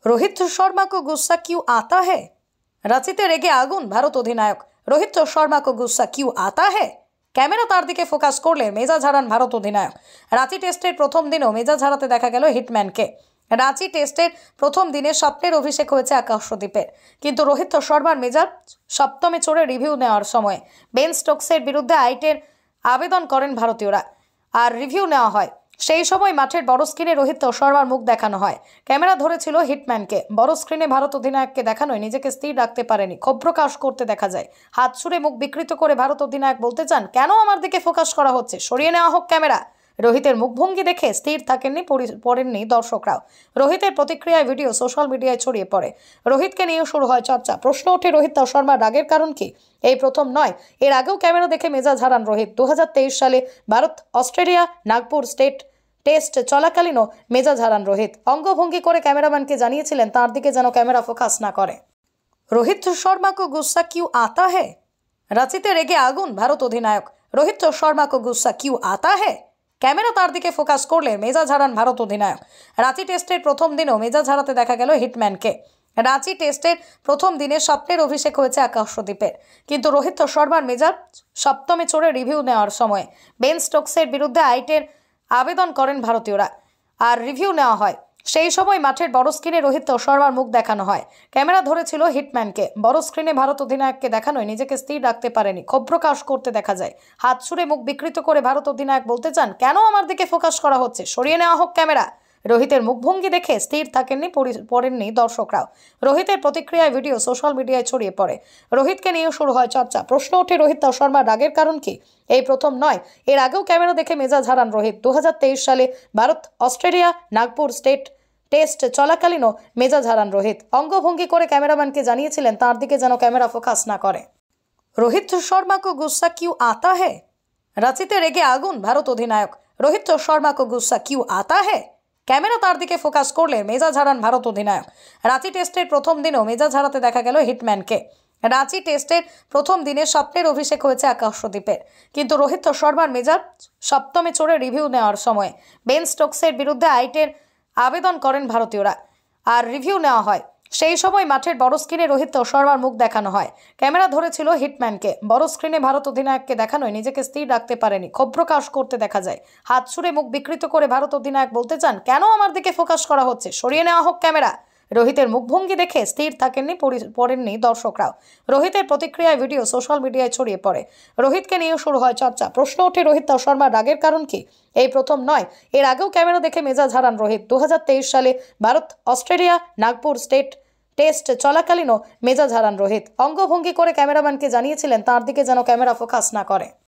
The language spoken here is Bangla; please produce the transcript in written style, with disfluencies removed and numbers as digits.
रोहित शर्मा को गुस्सा क्यों आता है? रांचीते रेगे आगुन भारत अधिनायक। रोहित शर्मा को गुस्सा क्यों आता है? ক্যামেরা তার দিকে ফোকাস করলে মেজাজ হারান ভারত অধিনায়ক। রাঁচি টেস্টের প্রথম দিনেও মেজাজ হারাতে দেখা গেল হিটম্যানকে। রাঁচি টেস্টের প্রথম দিনে স্বপ্নের অভিষেক হয়েছে আকাশদ্বীপের, কিন্তু রোহিত শর্মার মেজাজ সপ্তমে চড়ে রিভিউ নেওয়ার সময় বেন স্টোকসের বিরুদ্ধে আইটের আবেদন করেন ভারতীয়রা, আর রিভিউ নেওয়া হয়। সেই সময় মাঠের বড় স্ক্রিনে রোহিত শর্মার মুখ দেখানো হয়। ক্যামেরা ধরেছিল হিটম্যানকে। বড় স্ক্রিনে ভারত অধিনায়ককে দেখানোয় নিজেকে স্থির রাখতে পারেনি, ক্ষোভ প্রকাশ করতে দেখা যায়। হাত ছুড়ে মুখ বিকৃত করে ভারত অধিনায়ক বলতে চান, কেন আমার দিকে ফোকাস করা হচ্ছে, সরিয়ে নেওয়া হোক ক্যামেরা। রোহিতের মুখভঙ্গি দেখে স্থির পড়েননি দর্শকরাও। রোহিতের প্রতিক্রিয়ায় ভিডিও সোশ্যাল মিডিয়ায় ছড়িয়ে পড়ে। রোহিতকে নিয়েও শুরু হয় চর্চা। প্রশ্ন ওঠে, রোহিত শর্মার রাগের কারণ কি? এই প্রথম নয়, এর আগেও ক্যামেরা দেখে মেজাজ হারান রোহিত। 2023 সালে ভারত অস্ট্রেলিয়া নাগপুর টেস্ট চলাকালীনও মেজাজ হারান রোহিত। অঙ্গভঙ্গি করে ক্যামেরাম্যানকে জানিয়েছিলেন তার দিকে যেন ক্যামেরা ফোকাস না করে। रोहित शर्मा को गुस्सा क्यों आता है? রাঁচিতে রেগে আগুন ভারত অধিনায়ক। রোহিত শর্মা को गुस्सा क्यों आता है? ক্যামেরা তার দিকে ফোকাস করলে মেজাজ হারান ভারত অধিনায়ক। রাঁচি টেস্টের প্রথম দিনেও মেজাজ হারাতে দেখা গেল হিটম্যানকে। রাঁচি টেস্টের প্রথম দিনে স্বপ্নের অভিষেক হয়েছে আকাশদ্বীপের, কিন্তু রোহিত শর্মার মেজাজ সপ্তমে চড়ে রিভিউ নেওয়ার সময় বেন স্টোকসের বিরুদ্ধে আইটের আবেদন করেন ভারতীয়রা, আর রিভিউ নেওয়া হয়। সেই সময় মাঠের বড় স্ক্রিনে রোহিত শর্মার মুখ দেখানো হয়। ক্যামেরা ধরেছিল হিটম্যানকে। বড় স্ক্রিনে ভারত অধিনায়ককে দেখানোয় নিজেকে স্থির রাখতে পারেনি, ক্ষোভ প্রকাশ করতে দেখা যায়। হাত ছুড়ে মুখ বিকৃত করে ভারত অধিনায়ক বলতে চান, কেন আমার দিকে ফোকাস করা হচ্ছে, সরিয়ে নেওয়া হোক ক্যামেরা। রোহিতের মুখভঙ্গি দেখে স্থির পড়েননি দর্শকরাও। রোহিতের প্রতিক্রিয়ায় ভিডিও সোশ্যাল মিডিয়ায় ছড়িয়ে পড়ে। রোহিতকে নিয়েও শুরু হয় চর্চা। প্রশ্ন ওঠে, রোহিত শর্মার রাগের কারণ কি? এই প্রথম নয়, এর আগেও ক্যামেরা দেখে মেজাজ হারান রোহিত। 2023 সালে ভারত অস্ট্রেলিয়া নাগপুর টেস্ট চলাকালীনও মেজাজ হারান রোহিত। অঙ্গভঙ্গি করে ক্যামেরাম্যানকে জানিয়েছিলেন তার দিকে যেন ক্যামেরা ফোকাস না করে। रोहित शर्मा को गुस्सा क्यों आता है? রাঁচিতে রেগে আগুন ভারত অধিনায়ক। রোহিত শর্মা को गुस्सा क्यों आता है? ক্যামেরা তার দিকে ফোকাস করলে মেজাজ হারান ভারত অধিনায়ক। রাঁচি টেস্টের প্রথম দিনেও মেজাজ হারাতে দেখা গেল হিটম্যানকে। রাঁচি টেস্টের প্রথম দিনে স্বপ্নের অভিষেক হয়েছে আকাশদ্বীপের, কিন্তু রোহিত শর্মার মেজাজ সপ্তমে চড়ে রিভিউ নেওয়ার সময় বেন স্টোকসের বিরুদ্ধে আইটের আবেদন করেন ভারতীয়রা, আর রিভিউ নেওয়া হয়। সেই সময় মাঠের বড় স্ক্রিনে রোহিত শর্মার মুখ দেখানো হয়। ক্যামেরা ধরেছিল হিটম্যানকে। বড় স্ক্রিনে ভারত অধিনায়ককে দেখানোয় নিজেকে স্থির রাখতে পারেনি, ক্ষোভ প্রকাশ করতে দেখা যায়। হাত ছুড়ে মুখ বিকৃত করে ভারত অধিনায়ক বলতে চান, কেন আমার দিকে ফোকাস করা হচ্ছে, সরিয়ে নেওয়া হোক ক্যামেরা। রোহিতের মুখভঙ্গি দেখে স্থির পড়েননি দর্শকরাও। রোহিতের প্রতিক্রিয়ায় ভিডিও সোশ্যাল মিডিয়ায় ছড়িয়ে পড়ে। রোহিতকে নিয়েও শুরু হয় চর্চা। প্রশ্ন ওঠে, রোহিত শর্মার রাগের কারণ কি? এই প্রথম নয়, এর আগেও ক্যামেরা দেখে মেজাজ হারান রোহিত। 2023 সালে ভারত অস্ট্রেলিয়া নাগপুর টেস্ট চলাকালীনও মেজাজ হারান রোহিত। অঙ্গভঙ্গি করে ক্যামেরাম্যানকে জানিয়েছিলেন তার দিকে যেন ক্যামেরা ফোকাস না করে।